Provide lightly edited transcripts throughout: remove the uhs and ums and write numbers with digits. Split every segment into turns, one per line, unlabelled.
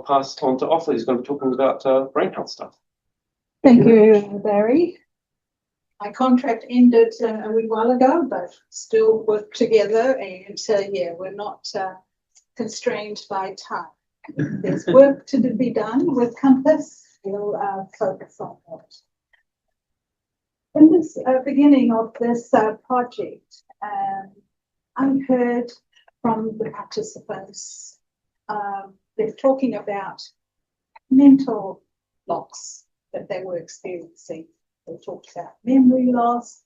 pass it on to Ofa, who's going to be talking about brain health stuff.
Thank you, Barry. My contract ended a wee while ago, but still work together, and yeah, we're not constrained by time. There's work to be done with Compass. We'll focus on that. In this beginning of this project, I heard from the participants, they're talking about mental blocks that they were experiencing. They talked about memory loss.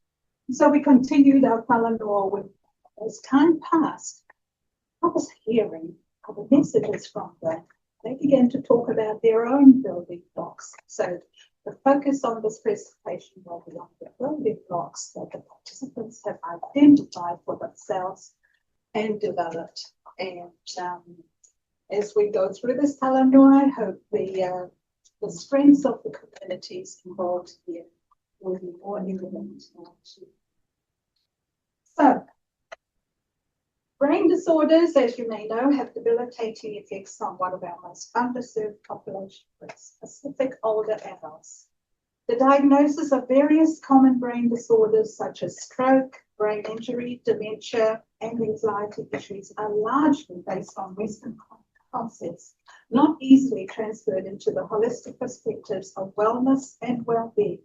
So we continued our Palanor with, as time passed, I was hearing other messages from them. They began to talk about their own building blocks. So the focus on this presentation will be on the building blocks that the participants have identified for themselves and developed. And as we go through this Palanor, I hope the strengths of the communities involved here will be more evident. So, brain disorders, as you may know, have debilitating effects on one of our most underserved population groups, specific older adults. The diagnosis of various common brain disorders such as stroke, brain injury, dementia, and anxiety issues are largely based on Western concepts, not easily transferred into the holistic perspectives of wellness and well-being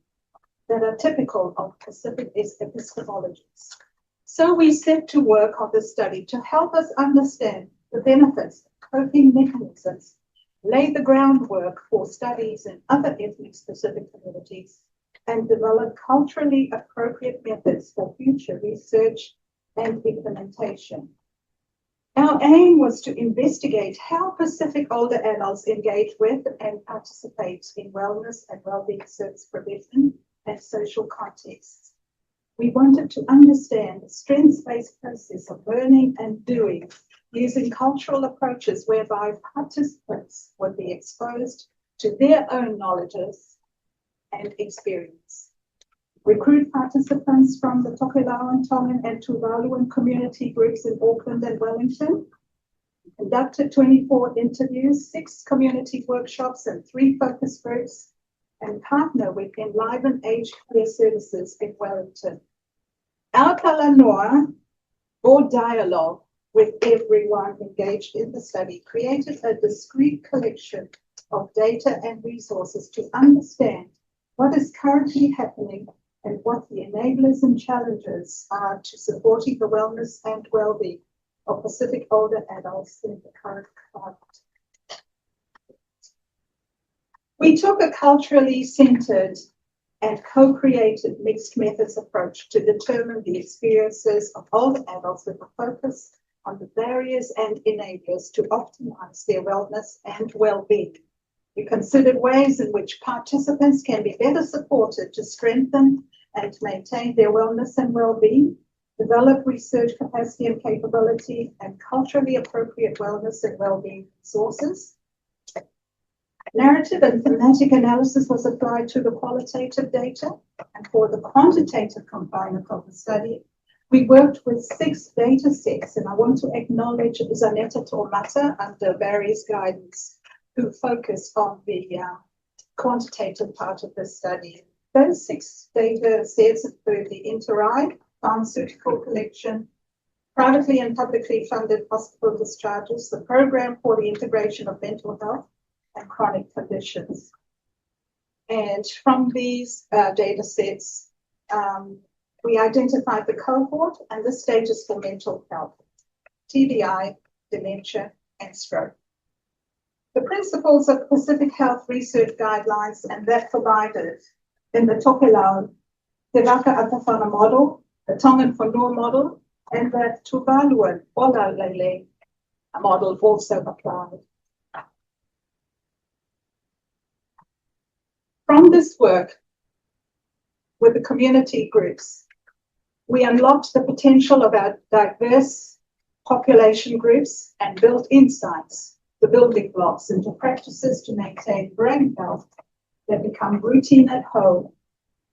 that are typical of Pacific epistemologies. So we set to work on this study to help us understand the benefits of coping mechanisms, lay the groundwork for studies in other ethnic-specific communities, and develop culturally appropriate methods for future research and implementation. Our aim was to investigate how Pacific older adults engage with and participate in wellness and well-being service provision and social contexts. We wanted to understand the strengths-based process of learning and doing using cultural approaches whereby participants would be exposed to their own knowledges and experience. Recruit participants from the Tokelauan, Tongan, and Tuvaluan community groups in Auckland and Wellington. Conducted 24 interviews, 6 community workshops, and 3 focus groups, and partner with Enliven Aged Care Services in Wellington. Our Palanor, or dialogue with everyone engaged in the study, created a discrete collection of data and resources to understand what is currently happening and what the enablers and challenges are to supporting the wellness and well-being of Pacific older adults in the current climate. We took a culturally centered and co-created mixed methods approach to determine the experiences of older adults with a focus on the barriers and enablers to optimize their wellness and well-being. We considered ways in which participants can be better supported to strengthen and maintain their wellness and well-being, develop research capacity and capability, and culturally appropriate wellness and well-being resources. Narrative and thematic analysis was applied to the qualitative data, and for the quantitative component of the study, we worked with 6 data sets, and I want to acknowledge Zanetta Tormata under Barry's guidance, who focused on the quantitative part of the study. Those 6 data sets include the Interride pharmaceutical collection, privately and publicly funded hospital discharges, the program for the integration of mental health and chronic conditions. And from these data sets, we identified the cohort and the status for mental health, TBI, dementia, and stroke. The principles of Pacific Health Research Guidelines and that provided in the Tokelauan Te Waka Atawhana model, the Tongan Whanua model, and the Tuvaluan Ola Lele model also applied. From this work with the community groups, we unlocked the potential of our diverse population groups and built insights, the building blocks, into practices to maintain brain health that become routine at home,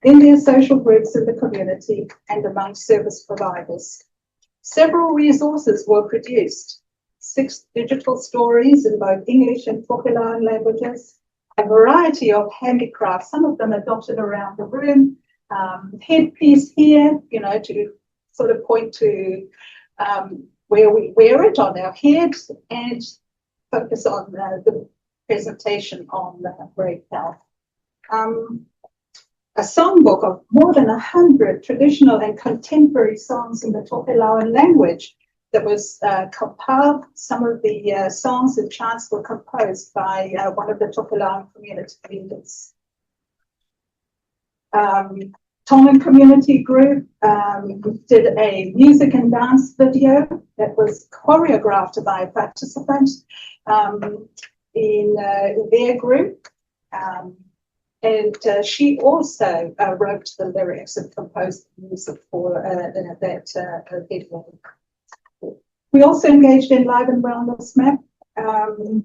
in their social groups in the community, and among service providers. Several resources were produced 6 digital stories in both English and Tokelauan languages, a variety of handicrafts, some of them are dotted around the room, headpiece here, to sort of point to where we wear it on our head, and focus on the presentation on brain health. A songbook of more than 100 traditional and contemporary songs in the Tokelauan language that was compiled. Some of the songs and chants were composed by one of the Tokelauan community leaders. Tongan Community Group did a music and dance video that was choreographed by a participant in their group. And she also wrote the lyrics and composed the music for that video. We also engaged in Live and Wellness Map. The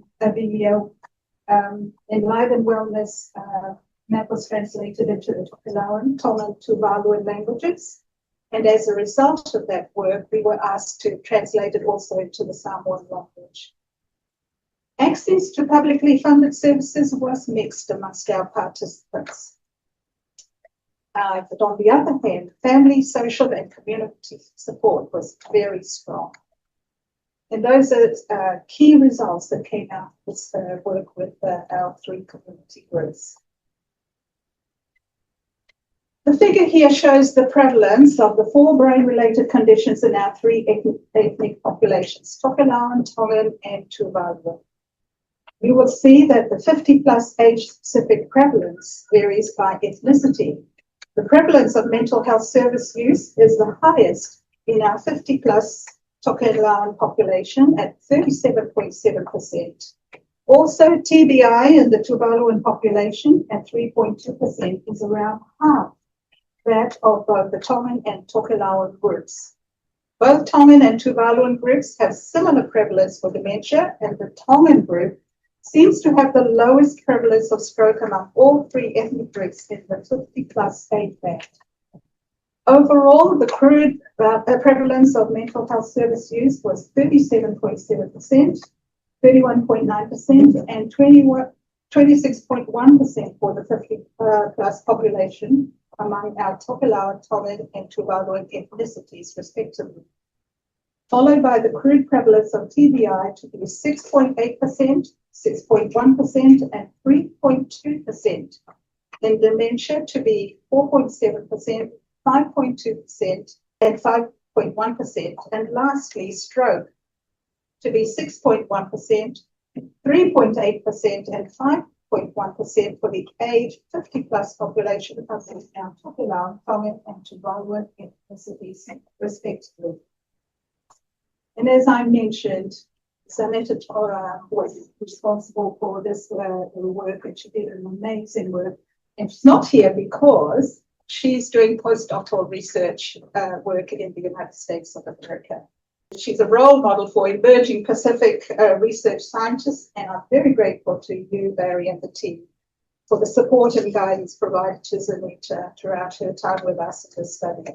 Enliven Wellness map was translated into the Tokelauan, Tongan, Tuvaluan languages. And as a result of that work, we were asked to translate it also into the Samoan language. Access to publicly funded services was mixed amongst our participants. But on the other hand, family, social, and community support was very strong. And those are key results that came out of this work with our 3 community groups. The figure here shows the prevalence of the 4 brain-related conditions in our 3 ethnic populations, Tokelauan, Tongan, and Tuvaluan. You will see that the 50-plus age-specific prevalence varies by ethnicity. The prevalence of mental health service use is the highest in our 50-plus Tokelauan population at 37.7%. Also, TBI in the Tuvaluan population at 3.2% is around half that of both the Tongan and Tokelauan groups. Both Tongan and Tuvaluan groups have similar prevalence for dementia, and the Tongan group seems to have the lowest prevalence of stroke among all 3 ethnic groups in the 50-plus age band. Overall, the crude prevalence of mental health service use was 37.7%, 31.9%, and 26.1% for the 50-plus population among our Tokelauan, Tongan, and Tuvaluan ethnicities, respectively. Followed by the crude prevalence of TBI to be 6.8%, 6.1%, and 3.2%, and dementia to be 4.7%, 5.2%, and 5.1%, and lastly, stroke to be 6.1%, 3.8%, and 5.1% for the age 50-plus population of our Tokelauan, Tongan, and Tuvaluan ethnicities, respectively. And as I mentioned, Senator Tora was responsible for this work, and she did an amazing work. And she's not here because she's doing postdoctoral research work in the United States of America. She's a role model for emerging Pacific research scientists, and I'm very grateful to you, Barry, and the team for the support and guidance provided to Zanita throughout her time with us in this study.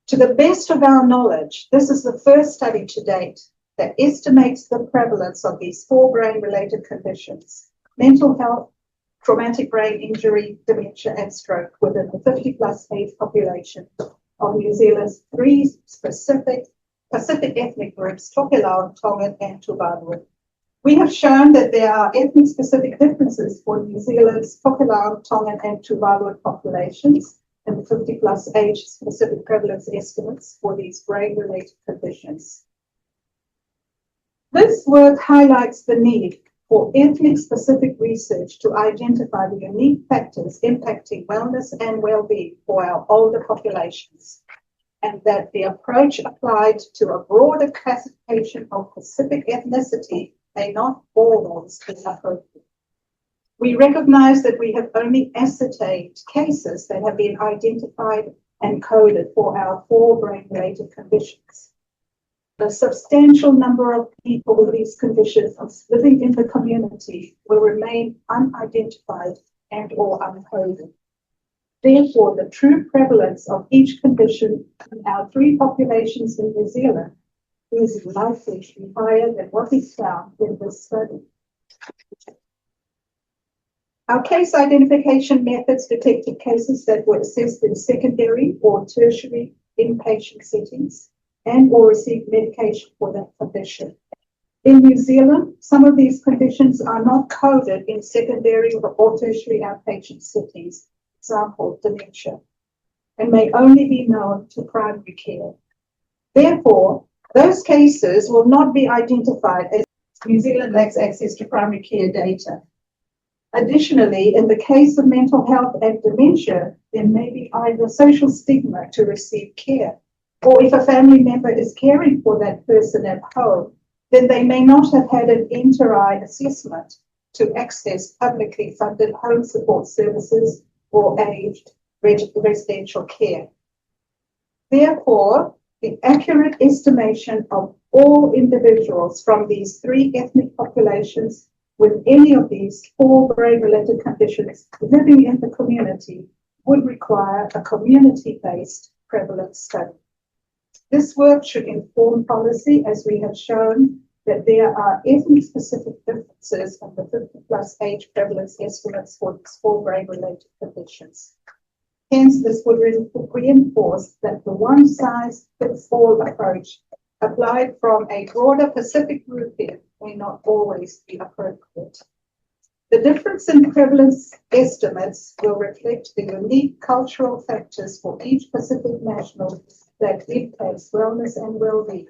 To the best of our knowledge, this is the first study to date that estimates the prevalence of these 4 brain-related conditions: mental health, traumatic brain injury, dementia, and stroke within the 50-plus age population of New Zealand's 3 specific Pacific ethnic groups, Tokelauan, Tongan, and Tuvaluan. We have shown that there are ethnic-specific differences for New Zealand's Tokelauan, Tongan, and Tuvaluan populations and the 50-plus age-specific prevalence estimates for these brain-related conditions. This work highlights the need for ethnic-specific research to identify the unique factors impacting wellness and well-being for our older populations, and that the approach applied to a broader classification of Pacific ethnicity may not always be appropriate. We recognize that we have only ascertained cases that have been identified and coded for our 4 brain-related conditions. A substantial number of people with these conditions living in the community will remain unidentified and or uncoded. Therefore, the true prevalence of each condition in our 3 populations in New Zealand is likely to be higher than what is found in this study. Our case identification methods detected cases that were assessed in secondary or tertiary inpatient settings and or received medication for that condition. In New Zealand, some of these conditions are not coded in secondary or tertiary outpatient settings, example, dementia, and may only be known to primary care. Therefore, those cases will not be identified as New Zealand lacks access to primary care data. Additionally, in the case of mental health and dementia, there may be either social stigma to receive care, or if a family member is caring for that person at home, then they may not have had an inter-eye assessment to access publicly funded home support services or aged residential care. Therefore, the accurate estimation of all individuals from these three ethnic populations with any of these four brain-related conditions living in the community would require a community-based prevalence study. This work should inform policy, as we have shown that there are ethnic-specific differences in the 50-plus age prevalence estimates for these four brain-related conditions. Hence, this would reinforce that the one-size-fits-all approach applied from a broader Pacific grouping may not always be appropriate. The difference in prevalence estimates will reflect the unique cultural factors for each Pacific national that impacts wellness and well-being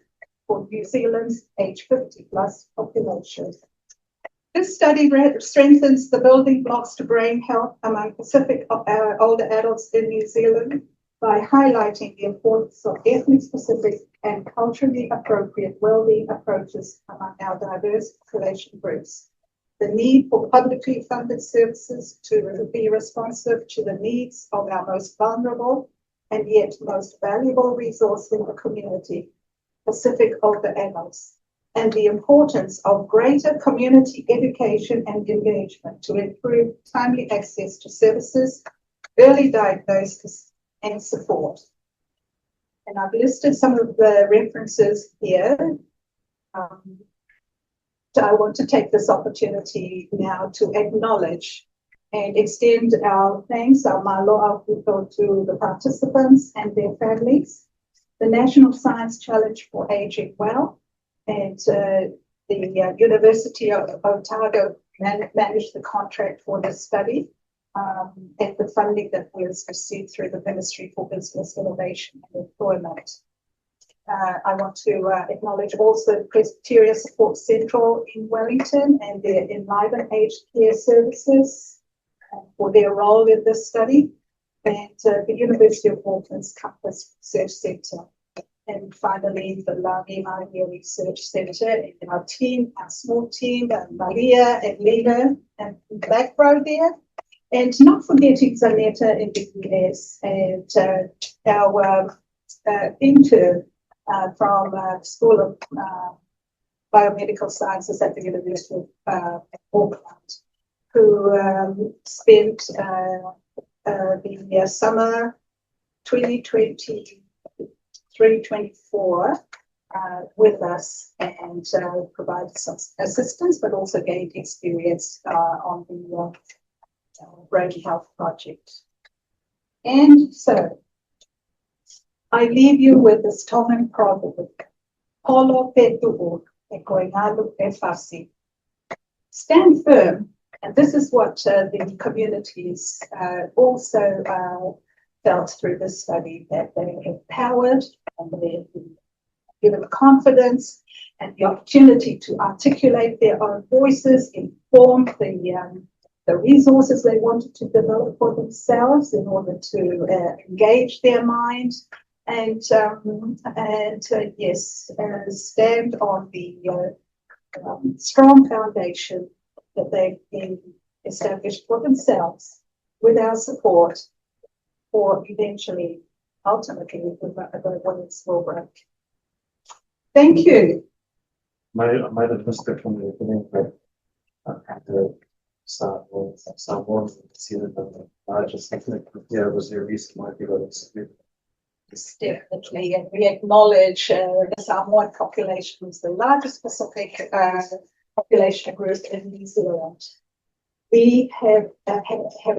for New Zealand's age 50-plus population. This study strengthens the building blocks to brain health among Pacific older adults in New Zealand by highlighting the importance of ethnic-specific and culturally appropriate well-being approaches among our diverse population groups. The need for publicly funded services to be responsive to the needs of our most vulnerable and yet most valuable resource in the community, Pacific older adults, and the importance of greater community education and engagement to improve timely access to services, early diagnosis, and support. And I've listed some of the references here. So I want to take this opportunity now to acknowledge and extend our thanks, our malo to the participants and their families, the National Science Challenge for Aging Well, and the University of Otago managed the contract for this study, and the funding that was received through the Ministry for Business Innovation and Employment. I want to acknowledge also Presbyteria Support Central in Wellington and their Enliven Aged Care Services for their role in this study, and the University of Auckland's Campus Research Centre. And finally, the Langimalie Research Centre and our team, our small team, Maria and Lena and the back row there. And not forgetting Zanetta in the US and our intern from School of Biomedical Sciences at the University of Auckland, who spent the summer 2023-24 with us and provided some assistance, but also gained experience on the brain health project. And so I leave you with this Tongan proverb, Polo petu'u e koingalu e fasi. Stand firm, and this is what the communities also felt through this study, that they are empowered and they're given confidence and the opportunity to articulate their own voices, inform the resources they wanted to develop for themselves in order to engage their mind and stand on the strong foundation that they've been established for themselves with our support for eventually, ultimately, the women's will break. Thank you.
I might have missed it from the beginning, but the Samoa and New Zealand are the largest ethnic group here. Was there a reason why people don't submit?
Yes, definitely, and we acknowledge the Samoan population is the largest Pacific population group in New Zealand. We have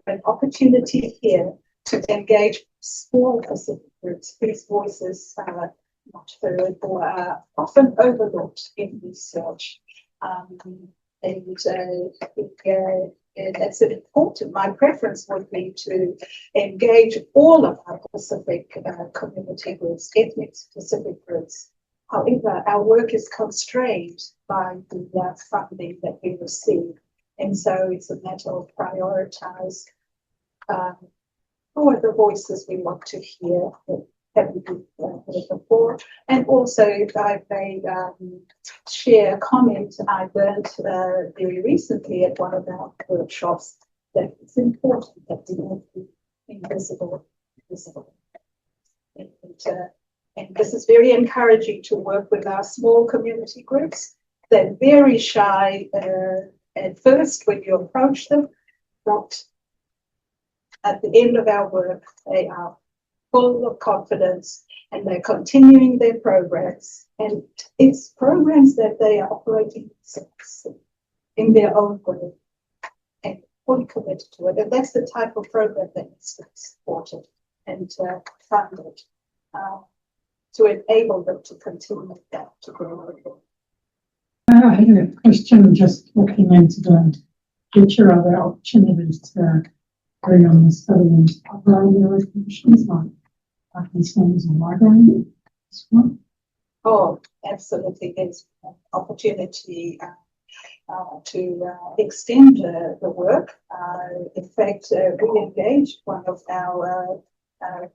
an opportunity here to engage small Pacific groups whose voices are not heard or are often overlooked in research. And that's important. My preference would be to engage all of our Pacific community groups, ethnic Pacific groups. However, our work is constrained by the funding that we receive. And so it's a matter of prioritize who are the voices we want to hear that we heard before. And also, if I may share a comment I learned very recently at one of our workshops, that it's important that we make the invisible visible. And this is very encouraging to work with our small community groups. They're very shy at first when you approach them, but at the end of our work, they are full of confidence and they're continuing their programs. And it's programs that they are operating in their own way and fully committed to it. And that's the type of program that needs to be supported and funded to enable them to continue that to grow.
I had a question just looking into the future of the opportunities to bring on the study into other area conditions like Parkinson's or migraine.
Oh, absolutely. There's an opportunity to extend the work. In fact, we engaged one of our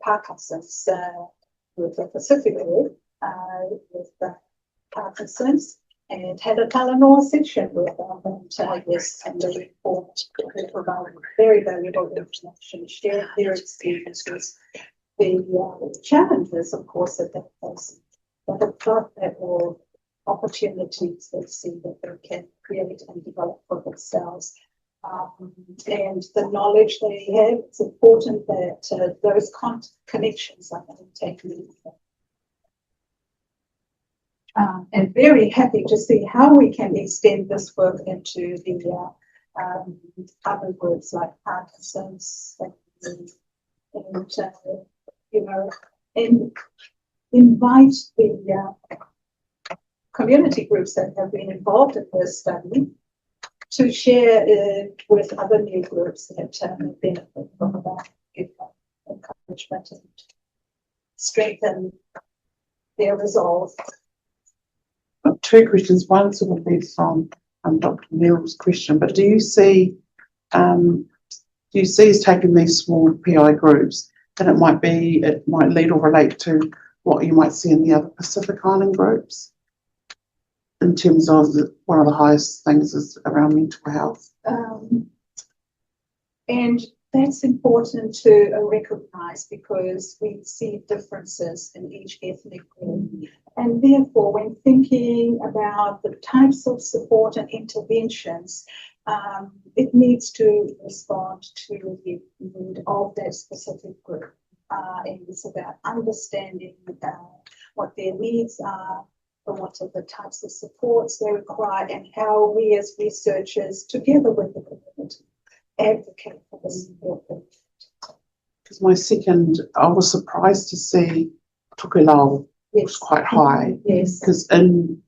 Parkinson's with the Pacific group with Parkinson's, and had a Talanoa session with them, and yes, and they provided very valuable information, shared their experiences. The challenges, of course, that they face, but the fact that all opportunities they see that they can create and develop for themselves. And the knowledge they have, it's important that those connections are taken. And very happy to see how we can extend this work into the other groups like Parkinson's and and invite the community groups that have been involved in this study to share it with other new groups that benefit from that encouragement and strengthen their resolve.
Two questions. One sort of leads from Dr. Neil's question, but do you see us taking these small PI groups, that it might lead or relate to what you might see in the other Pacific Island groups in terms of one of the highest things is around mental health?
And that's important to recognise, because we see differences in each ethnic group. And therefore, when thinking about the types of support and interventions, it needs to respond to the need of that specific group. And it's about understanding what their needs are, and what are the types of supports they require, and how we as researchers, together with the community, advocate for this support.
Because I was surprised to see Tokelauan was quite high.
Yes.
Because in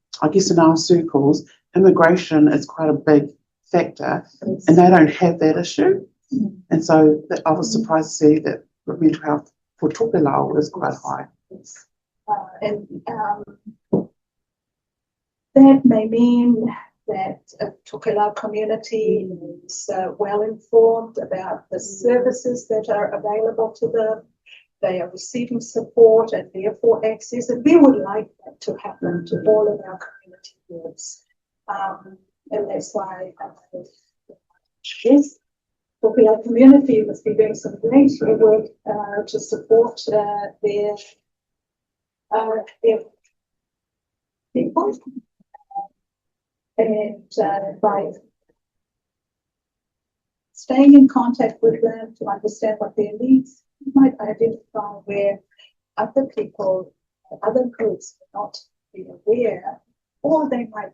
our circles, immigration is quite a big factor, yes, and they don't have that issue. Mm. And so I was surprised to see that mental health for Tokelauan is quite high.
Yes. That may mean that a Tokelauan community is well informed about the services that are available to them. They are receiving support and therefore access, and we would like that to happen to all of our community groups. And that's why yes, Tokelauan community must be doing some great work to support their people. And by staying in contact with them to understand what their needs, you might identify where other people, other groups may not be aware, or they might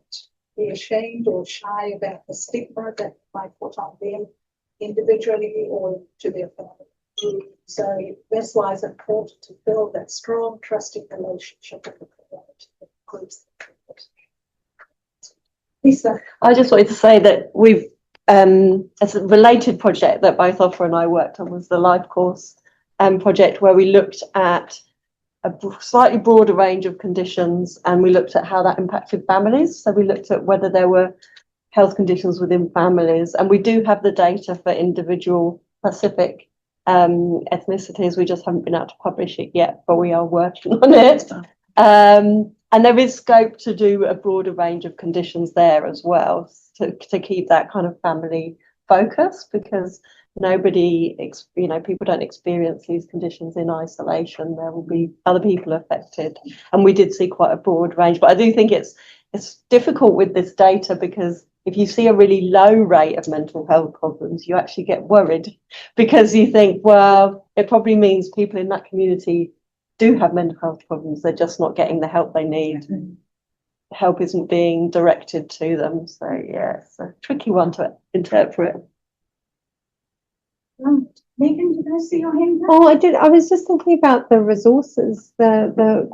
be ashamed or shy about the stigma that might put on them individually or to their family. So that's why it's important to build that strong, trusting relationship with the community groups. Lisa.
I just wanted to say that we've, as a related project that both Ofa and I worked on was the Life Course project, where we looked at a slightly broader range of conditions and we looked at how that impacted families. So we looked at whether there were health conditions within families, and we do have the data for individual Pacific ethnicities. We just haven't been able to publish it yet, but we are working on it. And there is scope to do a broader range of conditions there as well, to keep that kind of family focus, because nobody, people don't experience these conditions in isolation. There will be other people affected, and we did see quite a broad range. But I do think it's difficult with this data, because if you see a really low rate of mental health problems, you actually get worried, because you think, well, it probably means people in that community do have mental health problems. They're just not getting the help they need. Help isn't being directed to them. So yeah, it's a tricky one to interpret.
Megan, did I see your hand up?
Oh, I did. I was just thinking about the resources, the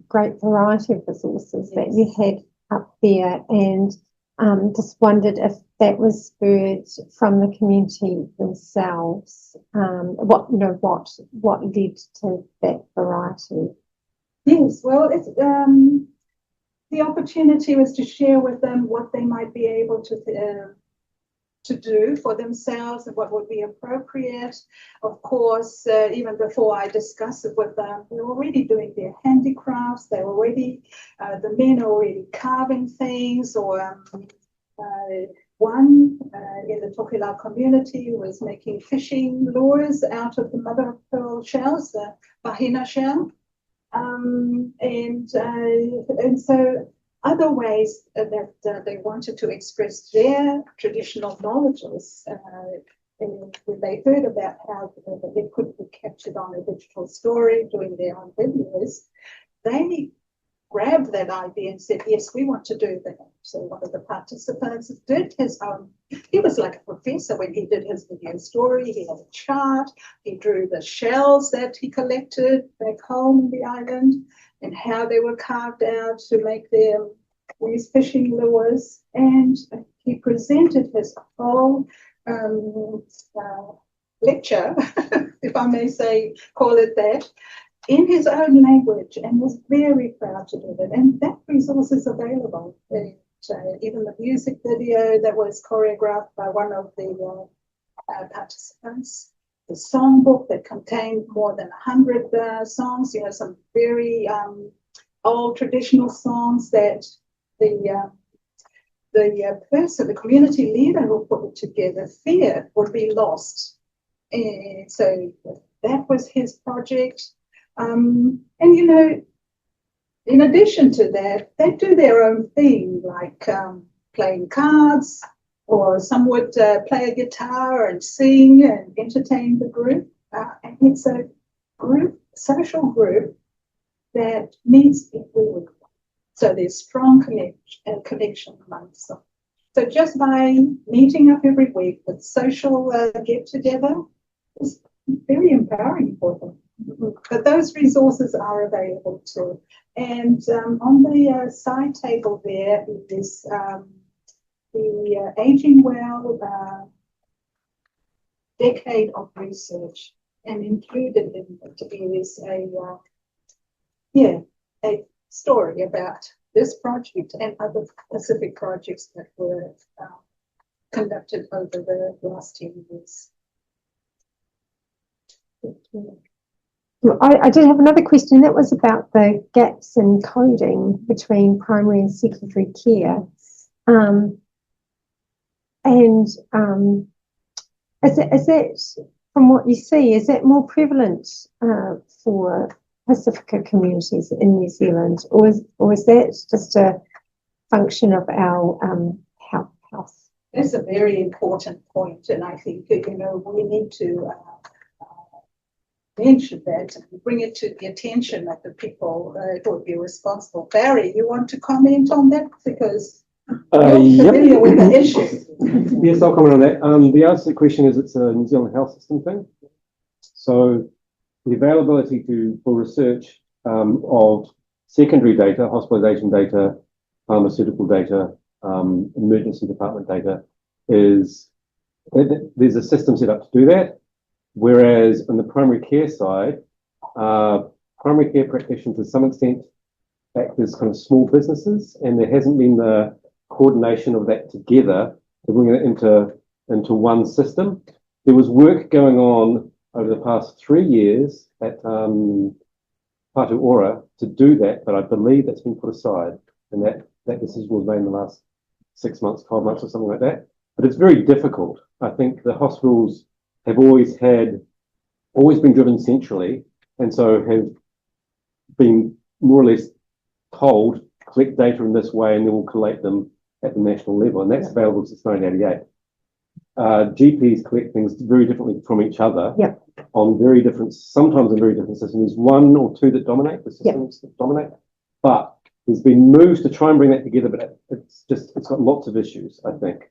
great variety of resources that you had up there, and just wondered if that was spurred from the community themselves. What led to that variety?
Yes, well, it's, the opportunity was to share with them what they might be able to do for themselves and what would be appropriate. Of course, even before I discuss it with them, they're already doing their handicrafts. They're already, the men are already carving things, or one in the Tokelauan community was making fishing lures out of the mother of pearl shells, the wahina shell. And so other ways that they wanted to express their traditional knowledges, when they heard about how it could be captured on a digital story, doing their own videos, they grabbed that idea and said, yes, we want to do that. So one of the participants did his own, he was like a professor when he did his video story. He had a chart, he drew the shells that he collected back home in the island and how they were carved out to make these fishing lures. And he presented his whole lecture, if I may say, call it that, in his own language, and was very proud to do it. And that resource is available. Even the music video that was choreographed by one of the participants, the songbook that contained more than 100 songs, some very old traditional songs that the community leader who put it together feared would be lost. And so that was his project. And in addition to that, they do their own thing, like playing cards, or some would play a guitar and sing and entertain the group. And it's a social group that meets every week. So there's strong connection amongst them. So just by meeting up every week with social get-together, is very empowering for them. But those resources are available too. And on the side table there is the Aging Well decade of research, and included in it is a story about this project and other Pacific projects that were conducted over the last 10 years.
I did have another question that was about the gaps in coding between primary and secondary care. Is it, from what you see, is that more prevalent for Pacifica communities in New Zealand, or is that just a function of our health?
That's a very important point, and I think we need to mention that and bring it to the attention of the people who would be responsible. Barry, you want to comment on that? Because you're familiar with the issue.
Yes, I'll comment on that. The answer to the question is it's a New Zealand health system thing. So the availability for research of secondary data, hospitalisation data, pharmaceutical data, emergency department data is, there's a system set up to do that. Whereas on the primary care side, primary care practitioners to some extent act as kind of small businesses, and there hasn't been the coordination of that together to bring it into one system. There was work going on over the past 3 years at Patu Ora to do that, but I believe that's been put aside, and that decision was made in the last 6 months, 12 months or something like that. But it's very difficult. I think the hospitals have always been driven centrally, and so have been more or less told, collect data in this way and then we'll collate them at the national level, and that's available since 1988. GPs collect things very differently from each other on very different, sometimes in very different systems. There's one or two that dominate, the systems that dominate, but there's been moves to try and bring that together, but it's got lots of issues, I think.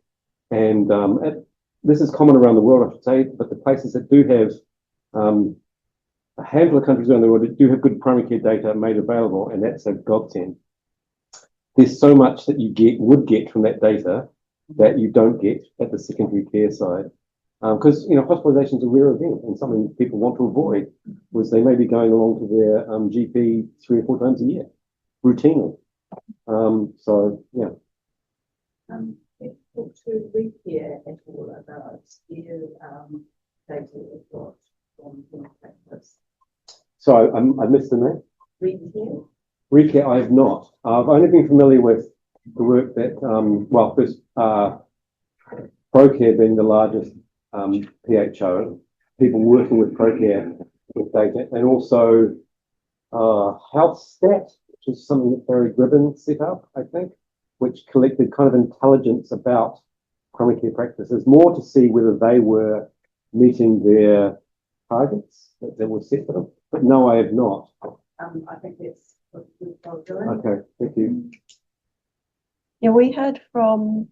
And this is common around the world, I should say, but the places that do have a handful of countries around the world that do have good primary care data made available, and that's a godsend. There's so much that you would get from that data that you don't get at the secondary care side. Because, hospitalisation is a rare event and something people want to avoid, was they may be going along to their GP 3 or 4 times a year, routinely.
Talk to Repair at all about the data we've got from practice.
So I missed the name?
Repair?
Repair, I have not. I've only been familiar with the work that, first, ProCare being the largest PHO, people working with ProCare with data, and also HealthStat, which is something that Barry Gribbin set up, I think, which collected kind of intelligence about primary care practices, more to see whether they were meeting their targets that were set for them. But no, I have not.
I think that's what we're doing.
Okay, thank you.
Yeah, we heard from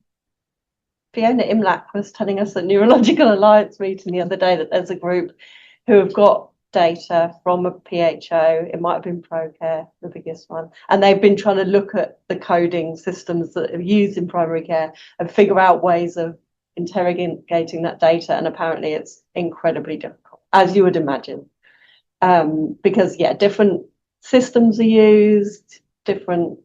Fiona Imlach was telling us at Neurological Alliance meeting the other day that there's a group who have got data from a PHO. It might have been ProCare, the biggest one, and they've been trying to look at the coding systems that are used in primary care and figure out ways of interrogating that data. And apparently, it's incredibly difficult, as you would imagine, because different systems are used, different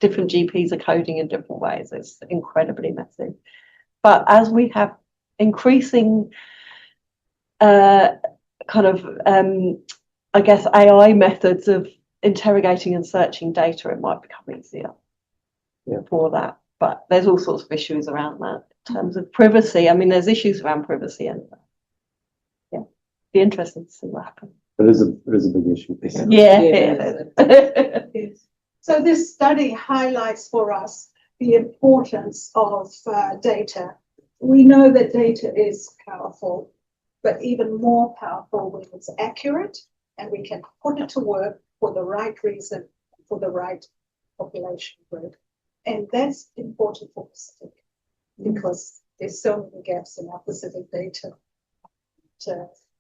GPs are coding in different ways. It's incredibly messy. But as we have increasing I guess AI methods of interrogating and searching data, it might become easier for that. But there's all sorts of issues around that in terms of privacy. I mean, there's issues around privacy, and be interesting to see what happens.
It is a big issue.
Yes. So this study highlights for us the importance of data. We know that data is powerful, but even more powerful when it's accurate and we can put it to work for the right reason, for the right population group. And that's important for Pacific because there's so many gaps in our Pacific data.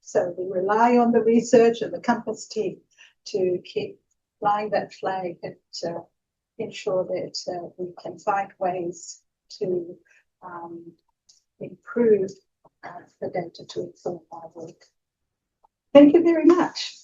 So we rely on the research and the Compass team to keep flying that flag and ensure that we can find ways to improve the data to inform our work. Thank you very much.